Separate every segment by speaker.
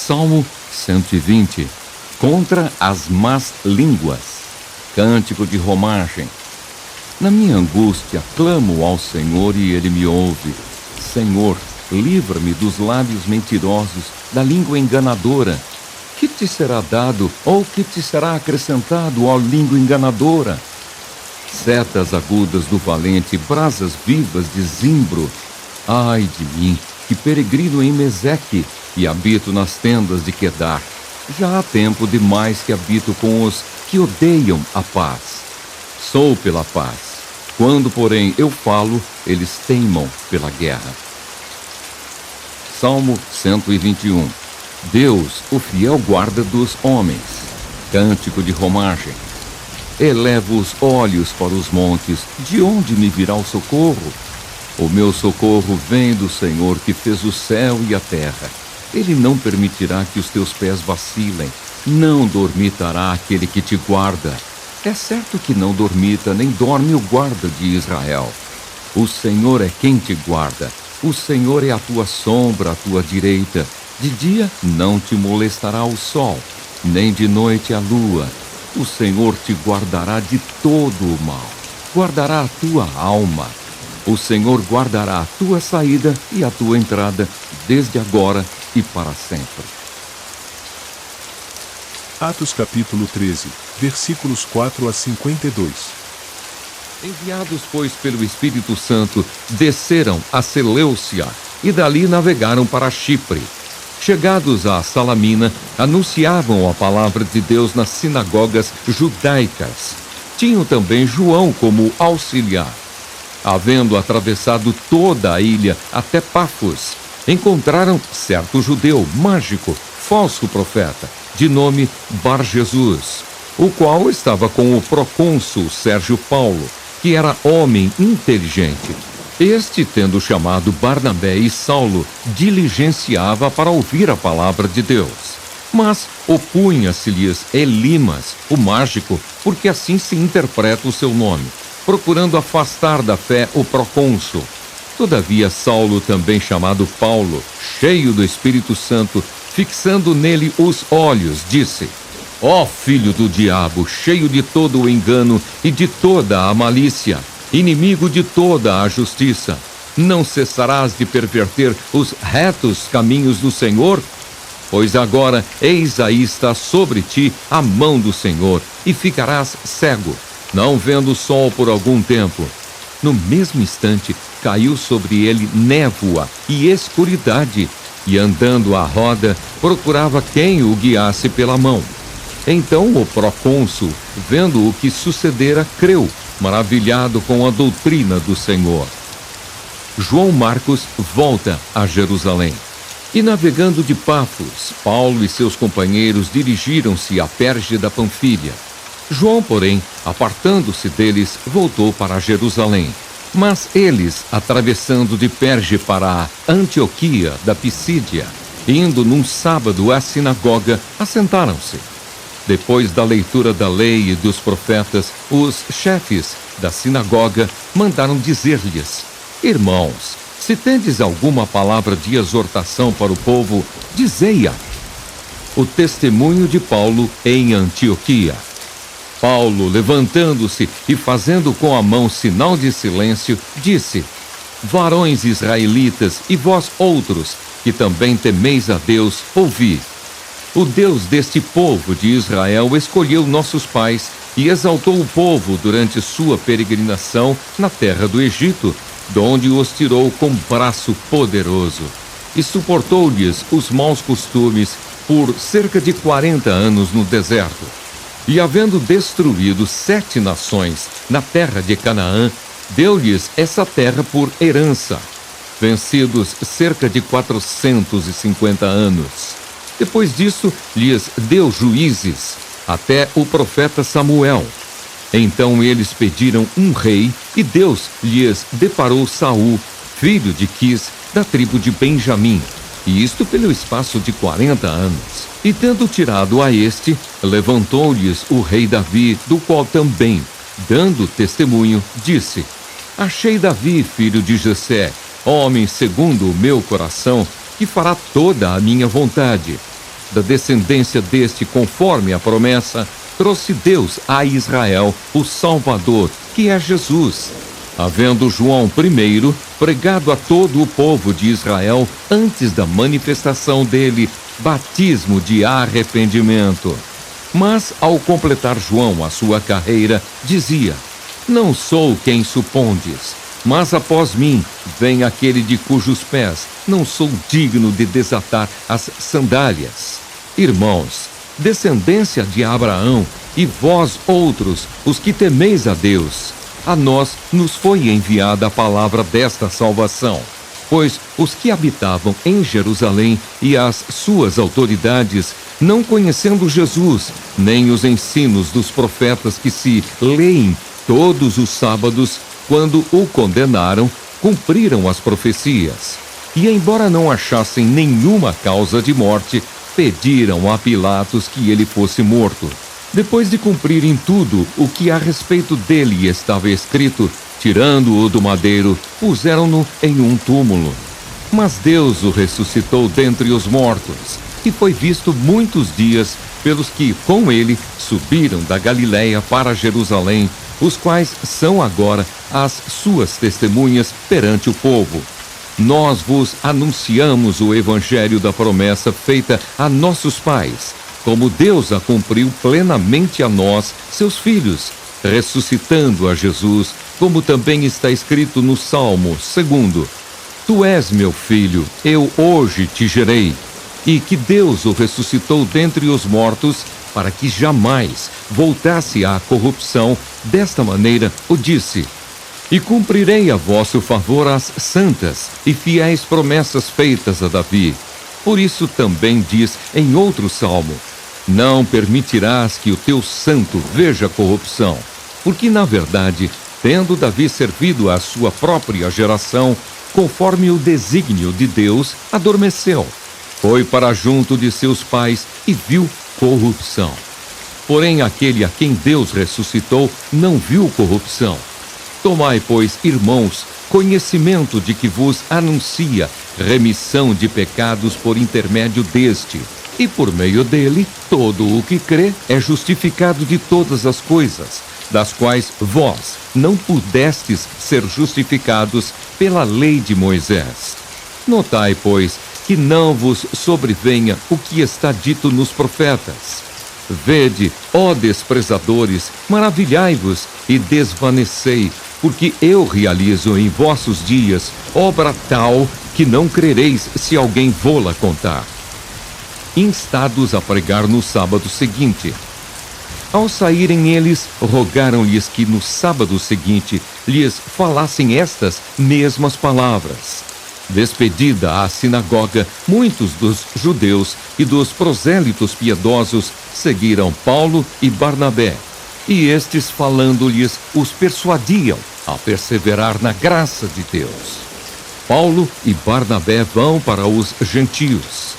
Speaker 1: Salmo 120. Contra as más línguas. Cântico de romagem. Na minha angústia, clamo ao Senhor e Ele me ouve. Senhor, livra-me dos lábios mentirosos, da língua enganadora. Que te será dado, ou que te será acrescentado, ó língua enganadora? Setas agudas do valente, brasas vivas de zimbro. Ai de mim, que peregrino em Meseque, e habito nas tendas de Quedar. Já há tempo demais que habito com os que odeiam a paz. Sou pela paz. Quando, porém, eu falo, eles teimam pela guerra. Salmo 121. Deus, o fiel guarda dos homens. Cântico de romagem. Elevo os olhos para os montes, de onde me virá o socorro? O meu socorro vem do Senhor, que fez o céu e a terra. Ele não permitirá que os teus pés vacilem, não dormitará aquele que te guarda. É certo que não dormita, nem dorme o guarda de Israel. O Senhor é quem te guarda, o Senhor é a tua sombra, a tua direita. De dia não te molestará o sol, nem de noite a lua. O Senhor te guardará de todo o mal, guardará a tua alma. O Senhor guardará a tua saída e a tua entrada, desde agora e para sempre.
Speaker 2: Atos capítulo 13, versículos 4 a 52.
Speaker 1: Enviados, pois, pelo Espírito Santo, desceram a Seleucia e dali navegaram para Chipre. Chegados a Salamina, anunciavam a palavra de Deus nas sinagogas judaicas. Tinham também João como auxiliar. Havendo atravessado toda a ilha até Pafos, encontraram certo judeu mágico, falso profeta, de nome Bar-Jesus, o qual estava com o procônsul Sérgio Paulo, que era homem inteligente. Este, tendo chamado Barnabé e Saulo, diligenciava para ouvir a palavra de Deus. Mas opunha-se-lhes Elimas, o mágico, porque assim se interpreta o seu nome, procurando afastar da fé o procônsul. Todavia Saulo, também chamado Paulo, cheio do Espírito Santo, fixando nele os olhos, disse: Ó filho do diabo, cheio de todo o engano e de toda a malícia, inimigo de toda a justiça, não cessarás de perverter os retos caminhos do Senhor? Pois agora, eis aí está sobre ti a mão do Senhor, e ficarás cego, não vendo o sol por algum tempo. No mesmo instante, caiu sobre ele névoa e escuridade, e andando à roda, procurava quem o guiasse pela mão. Então o procônsul, vendo o que sucedera, creu, maravilhado com a doutrina do Senhor. João Marcos volta a Jerusalém. E navegando de Pafos, Paulo e seus companheiros dirigiram-se a Perge da Panfilha. João, porém, apartando-se deles, voltou para Jerusalém. Mas eles, atravessando de Perge para a Antioquia da Pisídia, indo num sábado à sinagoga, assentaram-se. Depois da leitura da lei e dos profetas, os chefes da sinagoga mandaram dizer-lhes: Irmãos, se tendes alguma palavra de exortação para o povo, dizei-a. O testemunho de Paulo em Antioquia. Paulo, levantando-se e fazendo com a mão sinal de silêncio, disse: Varões israelitas e vós outros, que também temeis a Deus, ouvi. O Deus deste povo de Israel escolheu nossos pais e exaltou o povo durante sua peregrinação na terra do Egito, donde os tirou com braço poderoso, e suportou-lhes os maus costumes por cerca de 40 anos no deserto. E havendo destruído 7 nações na terra de Canaã, deu-lhes essa terra por herança, vencidos cerca de 450 anos. Depois disso, lhes deu juízes, até o profeta Samuel. Então eles pediram um rei, e Deus lhes deparou Saul, filho de Quis, da tribo de Benjamim, e isto pelo espaço de 40 anos. E tendo tirado a este, levantou-lhes o rei Davi, do qual também, dando testemunho, disse: Achei Davi, filho de Jessé, homem segundo o meu coração, que fará toda a minha vontade. da descendência deste conforme a promessa, trouxe Deus a Israel o Salvador, que é Jesus. Havendo João primeiro pregado a todo o povo de Israel antes da manifestação dele, batismo de arrependimento. Mas, ao completar João a sua carreira, dizia: Não sou quem supondes, mas após mim vem aquele de cujos pés não sou digno de desatar as sandálias. Irmãos, descendência de Abraão, e vós outros, os que temeis a Deus, a nós nos foi enviada a palavra desta salvação. Pois os que habitavam em Jerusalém e as suas autoridades, não conhecendo Jesus, nem os ensinos dos profetas que se leem todos os sábados, quando o condenaram, cumpriram as profecias. E embora não achassem nenhuma causa de morte, pediram a Pilatos que ele fosse morto. Depois de cumprirem tudo o que a respeito dele estava escrito, tirando-o do madeiro, puseram-no em um túmulo. Mas Deus o ressuscitou dentre os mortos, e foi visto muitos dias pelos que, com ele, subiram da Galiléia para Jerusalém, os quais são agora as suas testemunhas perante o povo. Nós vos anunciamos o evangelho da promessa feita a nossos pais, como Deus a cumpriu plenamente a nós, seus filhos, ressuscitando a Jesus, como também está escrito no Salmo 2: Tu és meu filho, eu hoje te gerei. E que Deus o ressuscitou dentre os mortos, para que jamais voltasse à corrupção. Desta maneira o disse: E cumprirei a vosso favor as santas e fiéis promessas feitas a Davi. Por isso também diz em outro salmo: Não permitirás que o teu santo veja corrupção. Porque, na verdade, tendo Davi servido à sua própria geração, conforme o desígnio de Deus, adormeceu. Foi para junto de seus pais e viu corrupção. Porém, aquele a quem Deus ressuscitou não viu corrupção. Tomai, pois, irmãos, conhecimento de que vos anuncia remissão de pecados por intermédio deste, e por meio dele, todo o que crê é justificado de todas as coisas, das quais vós não pudestes ser justificados pela lei de Moisés. Notai, pois, que não vos sobrevenha o que está dito nos profetas. Vede, ó desprezadores, maravilhai-vos e desvanecei, porque eu realizo em vossos dias obra tal que não crereis se alguém vô-la contar. Instados a pregar no sábado seguinte. Ao saírem eles, rogaram-lhes que no sábado seguinte lhes falassem estas mesmas palavras. Despedida a sinagoga, muitos dos judeus e dos prosélitos piedosos seguiram Paulo e Barnabé, e estes, falando-lhes, os persuadiam a perseverar na graça de Deus. Paulo e Barnabé vão para os gentios.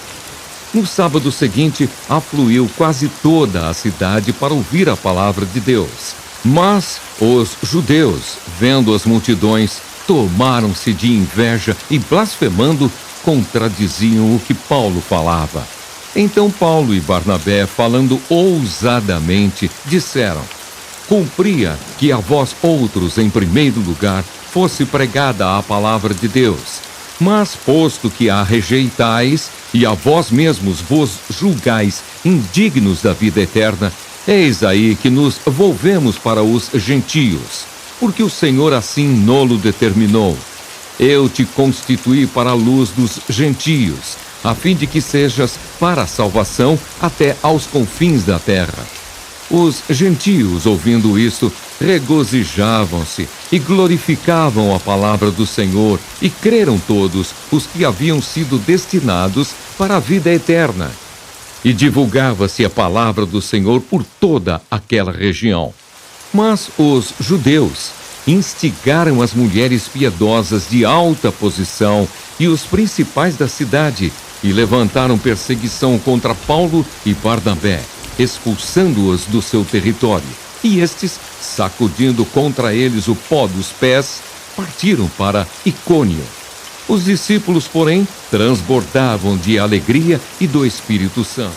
Speaker 1: No sábado seguinte, afluiu quase toda a cidade para ouvir a palavra de Deus. Mas os judeus, vendo as multidões, tomaram-se de inveja e, blasfemando, contradiziam o que Paulo falava. Então Paulo e Barnabé, falando ousadamente, disseram: Cumpria que a vós outros, em primeiro lugar, fosse pregada a palavra de Deus. Mas, posto que a rejeitais, e a vós mesmos vos julgais indignos da vida eterna, eis aí que nos volvemos para os gentios, porque o Senhor assim nolo determinou. Eu te constituí para a luz dos gentios, a fim de que sejas para a salvação até aos confins da terra. Os gentios, ouvindo isto, regozijavam-se e glorificavam a palavra do Senhor, e creram todos os que haviam sido destinados para a vida eterna. E divulgava-se a palavra do Senhor por toda aquela região. Mas os judeus instigaram as mulheres piedosas de alta posição e os principais da cidade, e levantaram perseguição contra Paulo e Barnabé, expulsando-os do seu território. E estes, sacudindo contra eles o pó dos pés, partiram para Icônio. Os discípulos, porém, transbordavam de alegria e do Espírito Santo.